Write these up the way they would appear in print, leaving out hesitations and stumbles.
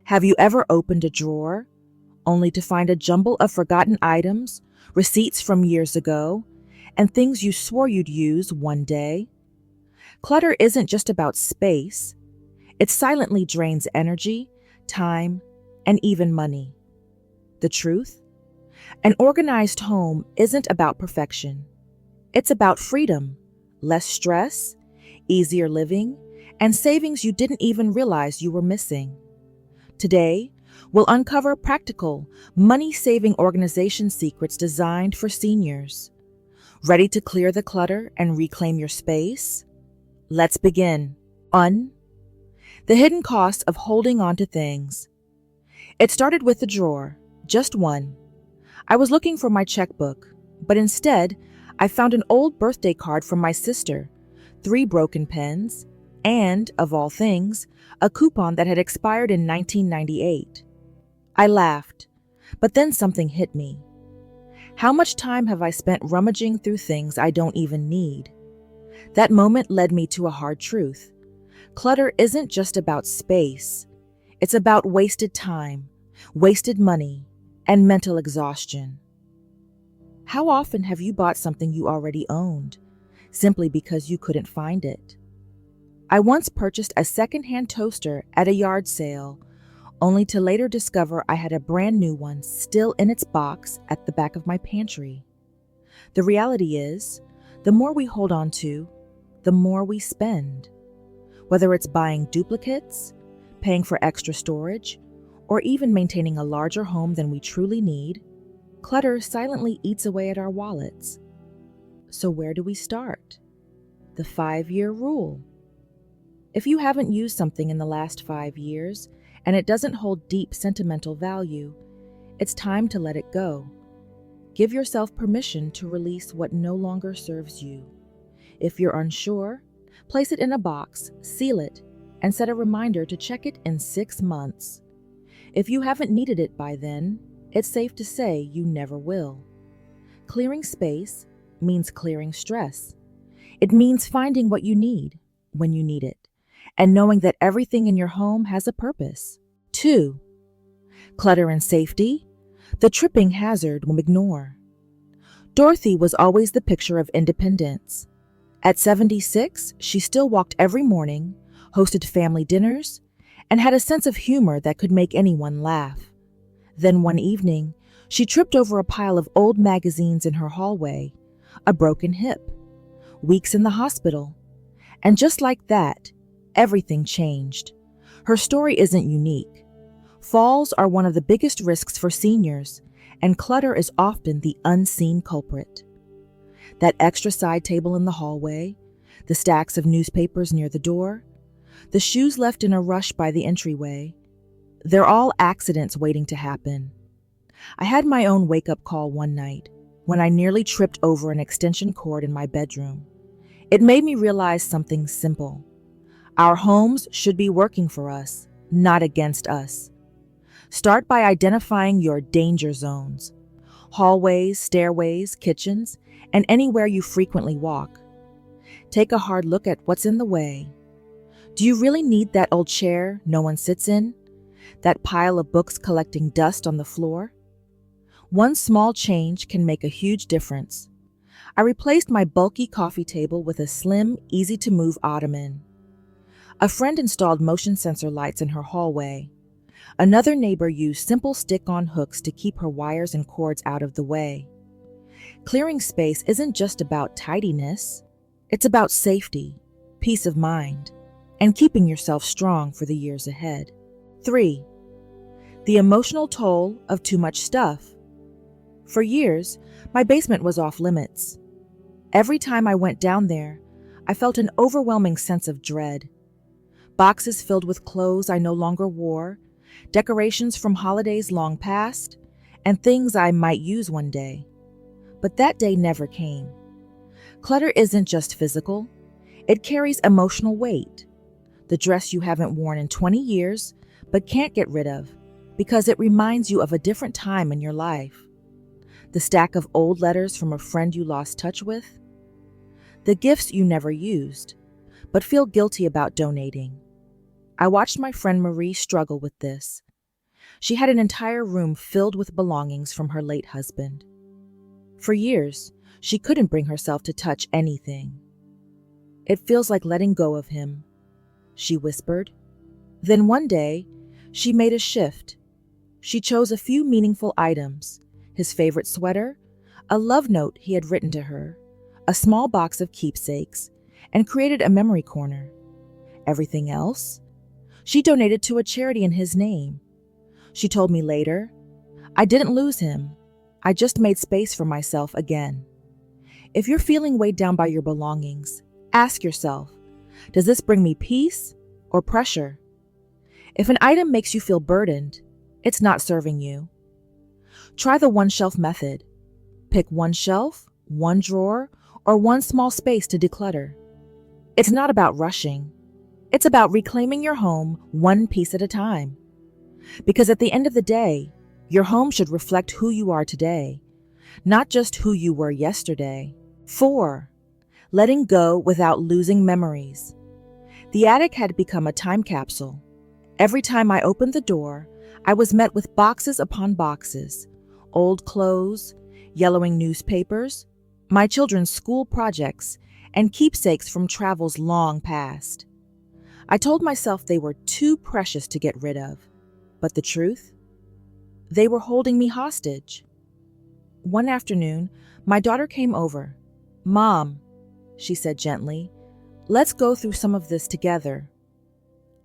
Have you ever opened a drawer only to find a jumble of forgotten items, receipts from years ago, and things you swore you'd use one day? Clutter isn't just about space, it silently drains energy, time, and even money. The truth? An organized home isn't about perfection. It's about freedom, less stress, easier living, and savings you didn't even realize you were missing. Today, we'll uncover practical, money-saving organization secrets designed for seniors. Ready to clear the clutter and reclaim your space? Let's begin. The hidden cost of holding on to things. It started with a drawer, just one. I was looking for my checkbook, but instead, I found an old birthday card from my sister, 3 broken pens, and, of all things, a coupon that had expired in 1998. I laughed, but then something hit me. How much time have I spent rummaging through things I don't even need? That moment led me to a hard truth. Clutter isn't just about space. It's about wasted time, wasted money, and mental exhaustion. How often have you bought something you already owned, simply because you couldn't find it? I once purchased a secondhand toaster at a yard sale, only to later discover I had a brand new one still in its box at the back of my pantry. The reality is, the more we hold on to, the more we spend. Whether it's buying duplicates, paying for extra storage, or even maintaining a larger home than we truly need, clutter silently eats away at our wallets. So where do we start? The 5-year rule. If you haven't used something in the last 5 years and it doesn't hold deep sentimental value, it's time to let it go. Give yourself permission to release what no longer serves you. If you're unsure, place it in a box, seal it, and set a reminder to check it in 6 months. If you haven't needed it by then, it's safe to say you never will. Clearing space means clearing stress. It means finding what you need when you need it, and knowing that everything in your home has a purpose. 2. Clutter and safety, the tripping hazard we ignore. Dorothy was always the picture of independence. At 76, she still walked every morning, hosted family dinners, and had a sense of humor that could make anyone laugh. Then one evening, she tripped over a pile of old magazines in her hallway, a broken hip, weeks in the hospital, and just like that, everything changed. Her story isn't unique. Falls are one of the biggest risks for seniors, and clutter is often the unseen culprit. That extra side table in the hallway, the stacks of newspapers near the door, the shoes left in a rush by the entryway, they're all accidents waiting to happen. I had my own wake-up call one night when I nearly tripped over an extension cord in my bedroom. It made me realize something simple. Our homes should be working for us, not against us. Start by identifying your danger zones: hallways, stairways, kitchens, and anywhere you frequently walk. Take a hard look at what's in the way. Do you really need that old chair no one sits in? That pile of books collecting dust on the floor? One small change can make a huge difference. I replaced my bulky coffee table with a slim, easy-to-move ottoman. A friend installed motion sensor lights in her hallway. Another neighbor used simple stick-on hooks to keep her wires and cords out of the way. Clearing space isn't just about tidiness. It's about safety, peace of mind, and keeping yourself strong for the years ahead. 3. The emotional toll of too much stuff. For years, my basement was off limits. Every time I went down there, I felt an overwhelming sense of dread. Boxes filled with clothes I no longer wore, decorations from holidays long past, and things I might use one day. But that day never came. Clutter isn't just physical. It carries emotional weight. The dress you haven't worn in 20 years but can't get rid of because it reminds you of a different time in your life. The stack of old letters from a friend you lost touch with. The gifts you never used but feel guilty about donating. I watched my friend Marie struggle with this. She had an entire room filled with belongings from her late husband. For years, she couldn't bring herself to touch anything. "It feels like letting go of him," she whispered. Then one day, she made a shift. She chose a few meaningful items: his favorite sweater, a love note he had written to her, a small box of keepsakes, and created a memory corner. Everything else, she donated to a charity in his name. She told me later, "I didn't lose him. I just made space for myself again." If you're feeling weighed down by your belongings, ask yourself, does this bring me peace or pressure? If an item makes you feel burdened, it's not serving you. Try the one shelf method. Pick one shelf, one drawer, or one small space to declutter. It's not about rushing. It's about reclaiming your home one piece at a time. Because at the end of the day, your home should reflect who you are today, not just who you were yesterday. 4. Letting go without losing memories. The attic had become a time capsule. Every time I opened the door, I was met with boxes upon boxes, old clothes, yellowing newspapers, my children's school projects, and keepsakes from travels long past. I told myself they were too precious to get rid of. But the truth? They were holding me hostage. One afternoon, my daughter came over. "Mom," she said gently, "let's go through some of this together."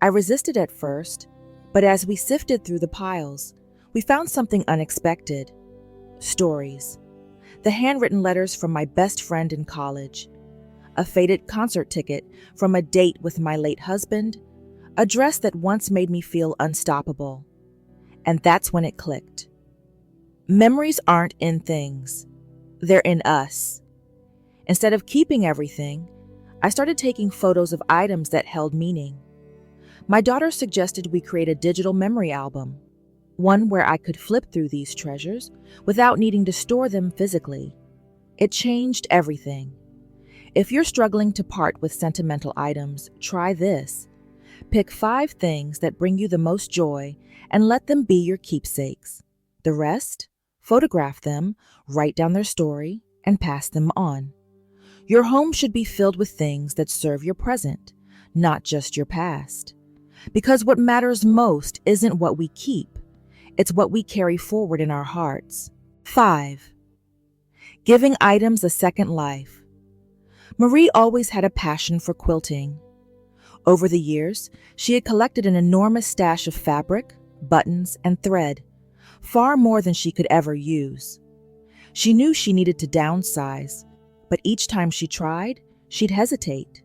I resisted at first, but as we sifted through the piles, we found something unexpected. Stories. The handwritten letters from my best friend in college. A faded concert ticket from a date with my late husband. A dress that once made me feel unstoppable. And that's when it clicked. Memories aren't in things. They're in us. Instead of keeping everything, I started taking photos of items that held meaning. My daughter suggested we create a digital memory album, one where I could flip through these treasures without needing to store them physically. It changed everything. If you're struggling to part with sentimental items, try this. Pick 5 things that bring you the most joy and let them be your keepsakes. The rest, photograph them, write down their story, and pass them on. Your home should be filled with things that serve your present, not just your past. Because what matters most isn't what we keep, it's what we carry forward in our hearts. 5. Giving items a second life. Marie always had a passion for quilting. Over the years, she had collected an enormous stash of fabric, buttons, and thread, far more than she could ever use. She knew she needed to downsize, but each time she tried, she'd hesitate.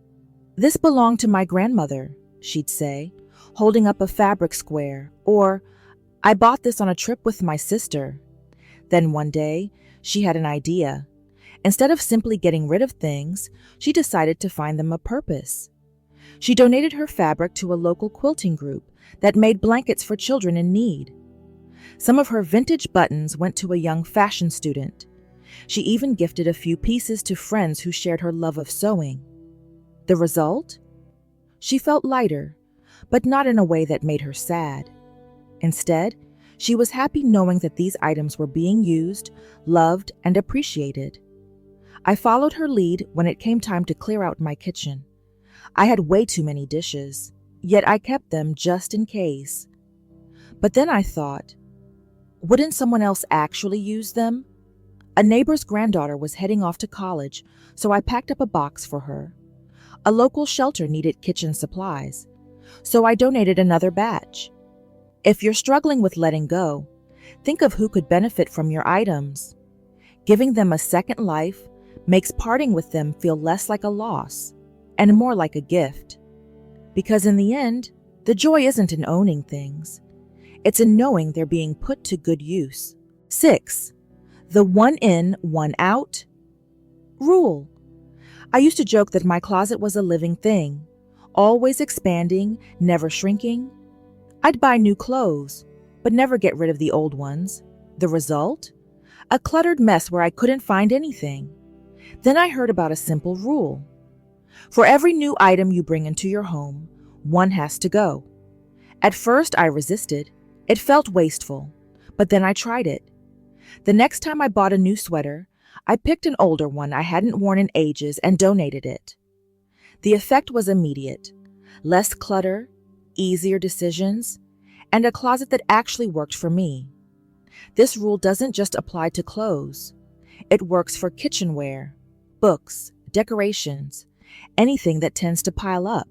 "This belonged to my grandmother," she'd say, holding up a fabric square, or, "I bought this on a trip with my sister." Then one day, she had an idea. Instead of simply getting rid of things, she decided to find them a purpose. She donated her fabric to a local quilting group that made blankets for children in need. Some of her vintage buttons went to a young fashion student. She even gifted a few pieces to friends who shared her love of sewing. The result? She felt lighter, but not in a way that made her sad. Instead, she was happy knowing that these items were being used, loved, and appreciated. I followed her lead when it came time to clear out my kitchen. I had way too many dishes, yet I kept them just in case. But then I thought, wouldn't someone else actually use them? A neighbor's granddaughter was heading off to college, so I packed up a box for her. A local shelter needed kitchen supplies, so I donated another batch. If you're struggling with letting go, think of who could benefit from your items. Giving them a second life makes parting with them feel less like a loss and more like a gift. Because in the end, the joy isn't in owning things. It's in knowing they're being put to good use. 6. The one in, one out rule. I used to joke that my closet was a living thing, always expanding, never shrinking. I'd buy new clothes, but never get rid of the old ones. The result? A cluttered mess where I couldn't find anything. Then I heard about a simple rule. For every new item you bring into your home, one has to go. At first I resisted. It felt wasteful, but then I tried it. The next time I bought a new sweater, I picked an older one I hadn't worn in ages and donated it. The effect was immediate: less clutter, easier decisions, and a closet that actually worked for me. This rule doesn't just apply to clothes. It works for kitchenware, books, decorations, anything that tends to pile up.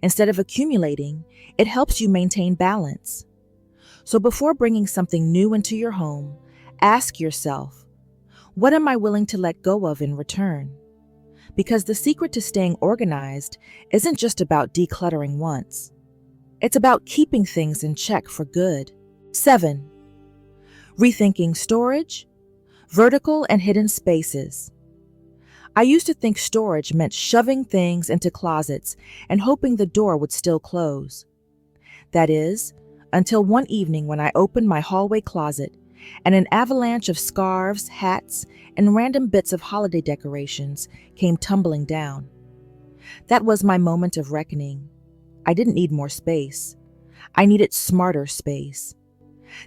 Instead of accumulating, it helps you maintain balance. So before bringing something new into your home, ask yourself, what am I willing to let go of in return? Because the secret to staying organized isn't just about decluttering once. It's about keeping things in check for good. 7. Rethinking storage, vertical and hidden spaces. I used to think storage meant shoving things into closets and hoping the door would still close. That is, until one evening when I opened my hallway closet and an avalanche of scarves, hats, and random bits of holiday decorations came tumbling down. That was my moment of reckoning. I didn't need more space. I needed smarter space.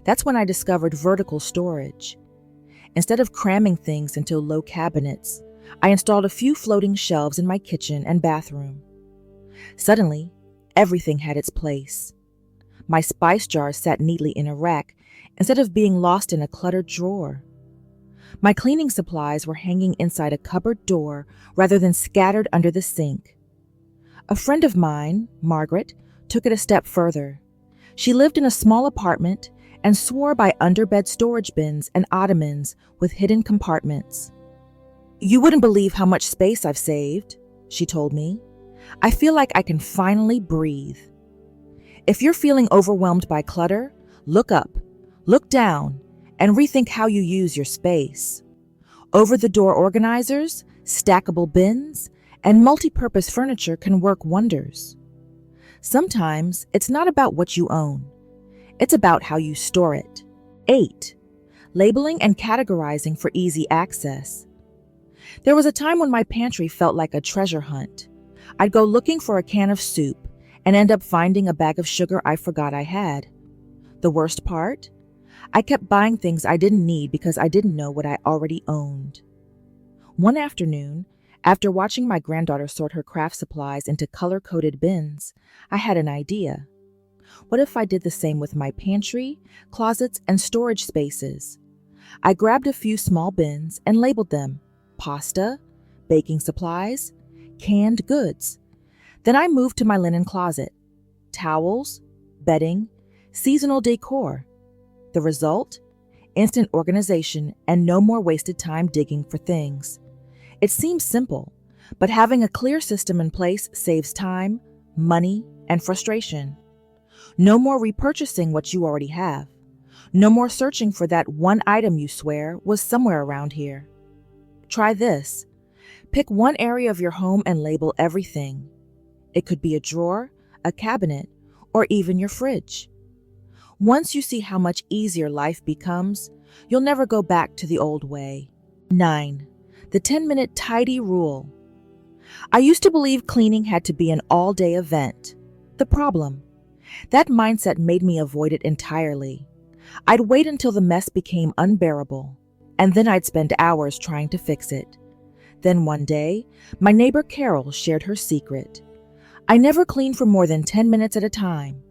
That's when I discovered vertical storage. Instead of cramming things into low cabinets, I installed a few floating shelves in my kitchen and bathroom. Suddenly, everything had its place. My spice jars sat neatly in a rack instead of being lost in a cluttered drawer. My cleaning supplies were hanging inside a cupboard door rather than scattered under the sink. A friend of mine, Margaret, took it a step further. She lived in a small apartment and swore by underbed storage bins and ottomans with hidden compartments. "You wouldn't believe how much space I've saved," she told me. "I feel like I can finally breathe." If you're feeling overwhelmed by clutter, look up, look down, and rethink how you use your space. Over-the-door organizers, stackable bins, and multi-purpose furniture can work wonders. Sometimes it's not about what you own. It's about how you store it. 8. Labeling and categorizing for easy access. There was a time when my pantry felt like a treasure hunt. I'd go looking for a can of soup and end up finding a bag of sugar I forgot I had. The worst part? I kept buying things I didn't need because I didn't know what I already owned. One afternoon, after watching my granddaughter sort her craft supplies into color-coded bins, I had an idea. What if I did the same with my pantry, closets, and storage spaces? I grabbed a few small bins and labeled them pasta, baking supplies, canned goods. Then I moved to my linen closet, towels, bedding, seasonal decor. The result? Instant organization and no more wasted time digging for things. It seems simple, but having a clear system in place saves time, money, and frustration. No more repurchasing what you already have. No more searching for that one item you swear was somewhere around here. Try this. Pick one area of your home and label everything. It could be a drawer, a cabinet, or even your fridge. Once you see how much easier life becomes, you'll never go back to the old way. 9. The 10-minute tidy rule. I used to believe cleaning had to be an all-day event. The problem? That mindset made me avoid it entirely. I'd wait until the mess became unbearable, and then I'd spend hours trying to fix it. Then one day, my neighbor Carol shared her secret. I never cleaned for more than 10 minutes at a time.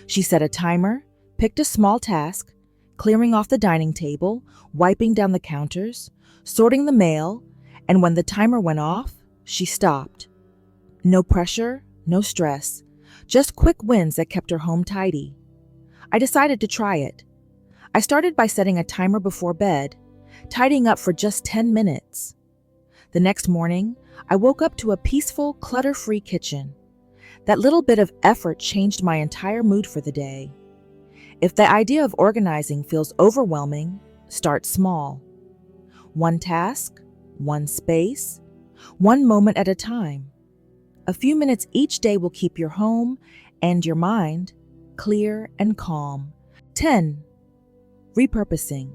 She set a timer, picked a small task, clearing off the dining table, wiping down the counters, sorting the mail, and when the timer went off, she stopped. No pressure, no stress, just quick wins that kept her home tidy. I decided to try it. I started by setting a timer before bed, tidying up for just 10 minutes. The next morning, I woke up to a peaceful, clutter-free kitchen. That little bit of effort changed my entire mood for the day. If the idea of organizing feels overwhelming, start small. One task, one space, one moment at a time. A few minutes each day will keep your home and your mind clear and calm. 10. Repurposing.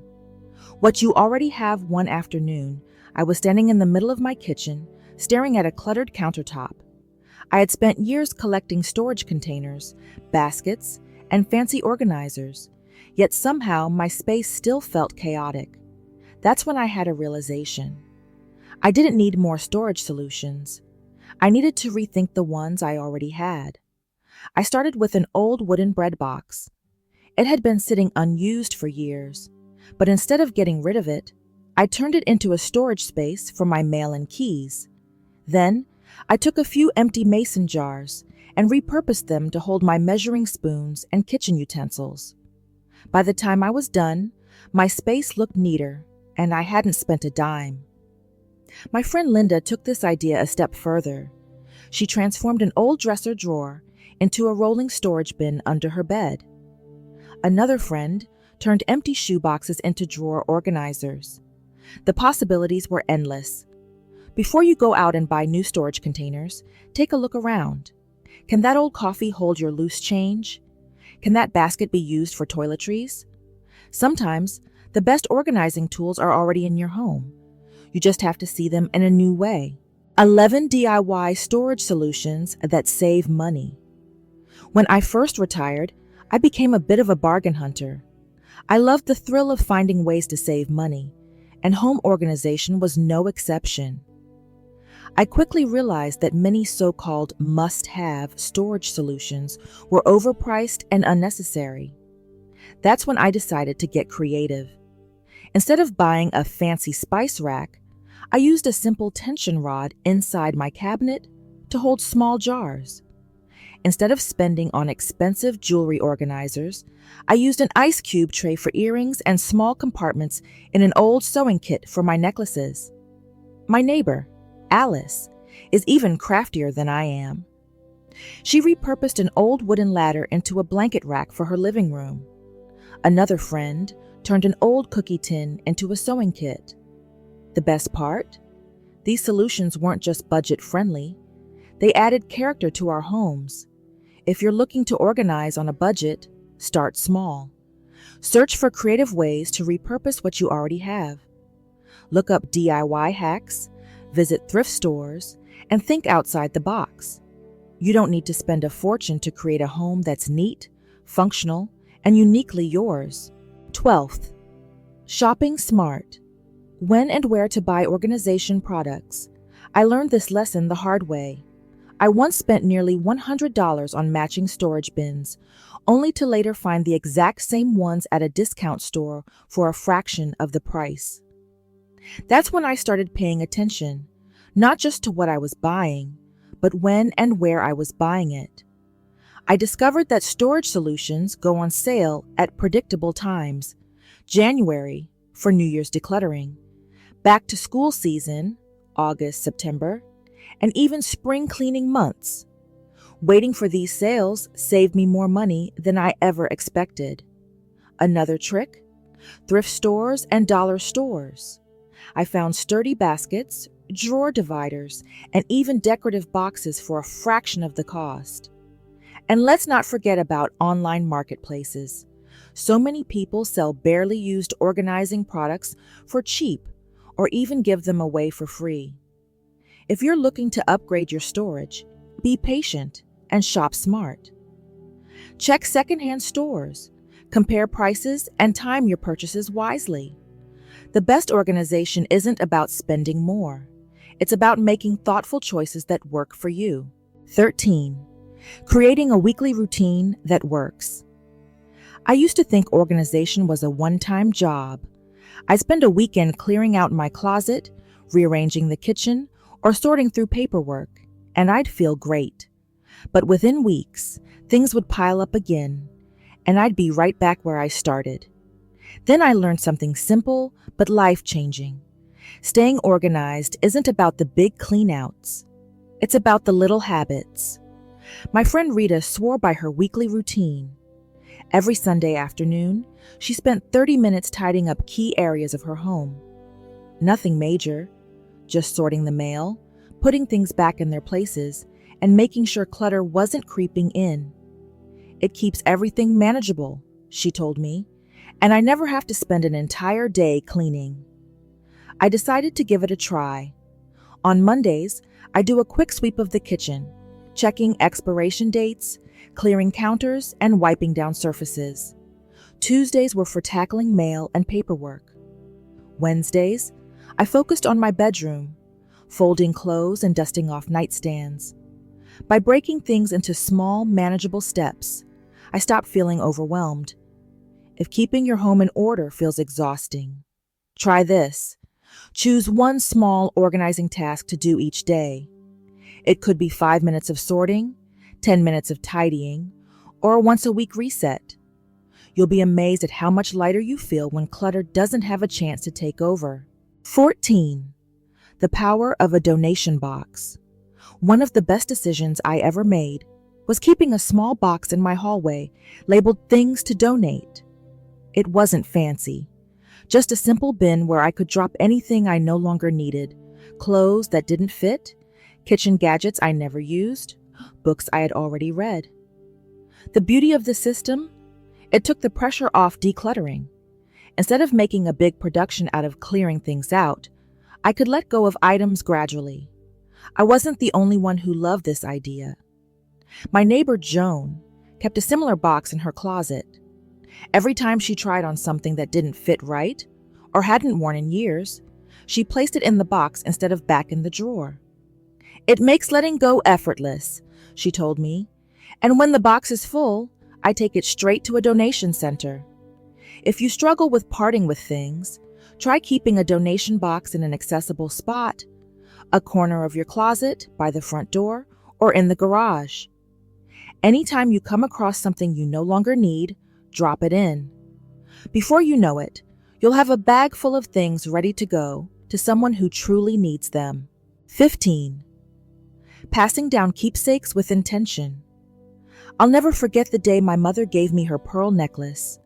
What you already have. One afternoon, I was standing in the middle of my kitchen, staring at a cluttered countertop. I had spent years collecting storage containers, baskets, and fancy organizers, yet somehow my space still felt chaotic. That's when I had a realization. I didn't need more storage solutions. I needed to rethink the ones I already had. I started with an old wooden bread box. It had been sitting unused for years, but instead of getting rid of it, I turned it into a storage space for my mail and keys. Then, I took a few empty mason jars and repurposed them to hold my measuring spoons and kitchen utensils. By the time I was done, my space looked neater, and I hadn't spent a dime. My friend Linda took this idea a step further. She transformed an old dresser drawer into a rolling storage bin under her bed. Another friend turned empty shoe boxes into drawer organizers. The possibilities were endless. Before you go out and buy new storage containers, take a look around. Can that old coffee hold your loose change? Can that basket be used for toiletries? Sometimes, the best organizing tools are already in your home. You just have to see them in a new way. 11 DIY storage solutions that save money. When I first retired, I became a bit of a bargain hunter. I loved the thrill of finding ways to save money, and home organization was no exception. I quickly realized that many so-called must-have storage solutions were overpriced and unnecessary. That's when I decided to get creative. Instead of buying a fancy spice rack, I used a simple tension rod inside my cabinet to hold small jars. Instead of spending on expensive jewelry organizers, I used an ice cube tray for earrings and small compartments in an old sewing kit for my necklaces. My neighbor, Alice, is even craftier than I am. She repurposed an old wooden ladder into a blanket rack for her living room. Another friend turned an old cookie tin into a sewing kit. The best part? These solutions weren't just budget-friendly. They added character to our homes. If you're looking to organize on a budget, start small. Search for creative ways to repurpose what you already have. Look up DIY hacks, visit thrift stores, and think outside the box. You don't need to spend a fortune to create a home that's neat, functional, and uniquely yours. 12th, shopping smart. When and where to buy organization products. I learned this lesson the hard way. I once spent nearly $100 on matching storage bins, only to later find the exact same ones at a discount store for a fraction of the price. That's when I started paying attention, not just to what I was buying, but when and where I was buying it. I discovered that storage solutions go on sale at predictable times: January for New Year's decluttering, back to school season, August, September, and even spring cleaning months. Waiting for these sales saved me more money than I ever expected. Another trick? Thrift stores and dollar stores. I found sturdy baskets, drawer dividers, and even decorative boxes for a fraction of the cost. And let's not forget about online marketplaces. So many people sell barely used organizing products for cheap or even give them away for free. If you're looking to upgrade your storage, be patient and shop smart. Check secondhand stores, compare prices, and time your purchases wisely. The best organization isn't about spending more. It's about making thoughtful choices that work for you. 13. Creating a weekly routine that works. I used to think organization was a one-time job. I'd spend a weekend clearing out my closet, rearranging the kitchen, or sorting through paperwork, and I'd feel great. But within weeks, things would pile up again, and I'd be right back where I started. Then I learned something simple but life-changing. Staying organized isn't about the big clean-outs. It's about the little habits. My friend Rita swore by her weekly routine. Every Sunday afternoon, she spent 30 minutes tidying up key areas of her home. Nothing major, just sorting the mail, putting things back in their places, and making sure clutter wasn't creeping in. It keeps everything manageable, she told me, and I never have to spend an entire day cleaning. I decided to give it a try. On Mondays, I do a quick sweep of the kitchen, checking expiration dates, clearing counters and wiping down surfaces. Tuesdays were for tackling mail and paperwork. Wednesdays, I focused on my bedroom, folding clothes and dusting off nightstands. By breaking things into small, manageable steps, I stopped feeling overwhelmed. If keeping your home in order feels exhausting, try this. Choose one small organizing task to do each day. It could be 5 minutes of sorting, 10 minutes of tidying, or a once-a-week reset. You'll be amazed at how much lighter you feel when clutter doesn't have a chance to take over. 14. The power of a donation box. One of the best decisions I ever made was keeping a small box in my hallway labeled Things to Donate. It wasn't fancy, just a simple bin where I could drop anything I no longer needed, clothes that didn't fit, kitchen gadgets I never used, books I had already read. The beauty of the system? It took the pressure off decluttering. Instead of making a big production out of clearing things out, I could let go of items gradually. I wasn't the only one who loved this idea. My neighbor Joan kept a similar box in her closet. Every time she tried on something that didn't fit right or hadn't worn in years, she placed it in the box instead of back in the drawer. It makes letting go effortless, she told me, and when the box is full, I take it straight to a donation center. If you struggle with parting with things, try keeping a donation box in an accessible spot, a corner of your closet, by the front door, or in the garage. Anytime you come across something you no longer need, drop it in. Before you know it, you'll have a bag full of things ready to go to someone who truly needs them. 15. Passing down keepsakes with intention. I'll never forget the day my mother gave me her pearl necklace.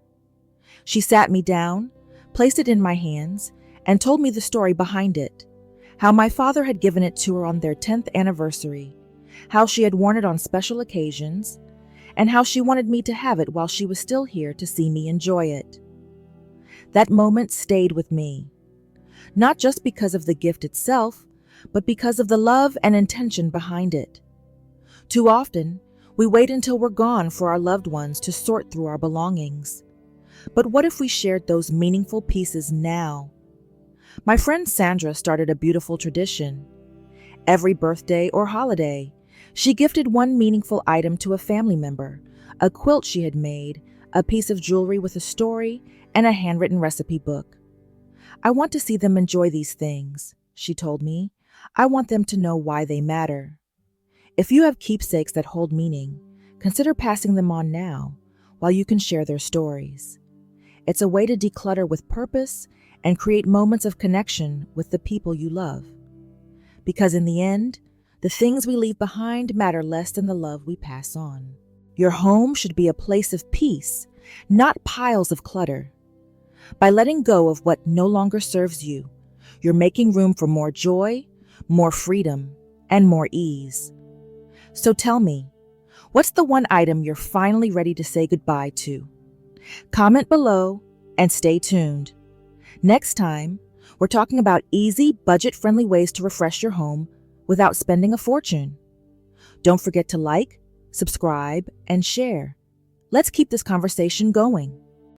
She sat me down, placed it in my hands, and told me the story behind it, how my father had given it to her on their 10th anniversary, how she had worn it on special occasions, and how she wanted me to have it while she was still here to see me enjoy it. That moment stayed with me, not just because of the gift itself, but because of the love and intention behind it. Too often, we wait until we're gone for our loved ones to sort through our belongings. But what if we shared those meaningful pieces now? My friend Sandra started a beautiful tradition. Every birthday or holiday, she gifted one meaningful item to a family member, a quilt she had made, a piece of jewelry with a story, and a handwritten recipe book. I want to see them enjoy these things, she told me. I want them to know why they matter. If you have keepsakes that hold meaning, consider passing them on now, while you can share their stories. It's a way to declutter with purpose and create moments of connection with the people you love. Because in the end, the things we leave behind matter less than the love we pass on. Your home should be a place of peace, not piles of clutter. By letting go of what no longer serves you, you're making room for more joy, more freedom, and more ease. So tell me, what's the one item you're finally ready to say goodbye to? Comment below and stay tuned. Next time, we're talking about easy, budget-friendly ways to refresh your home without spending a fortune. Don't forget to like, subscribe, and share. Let's keep this conversation going.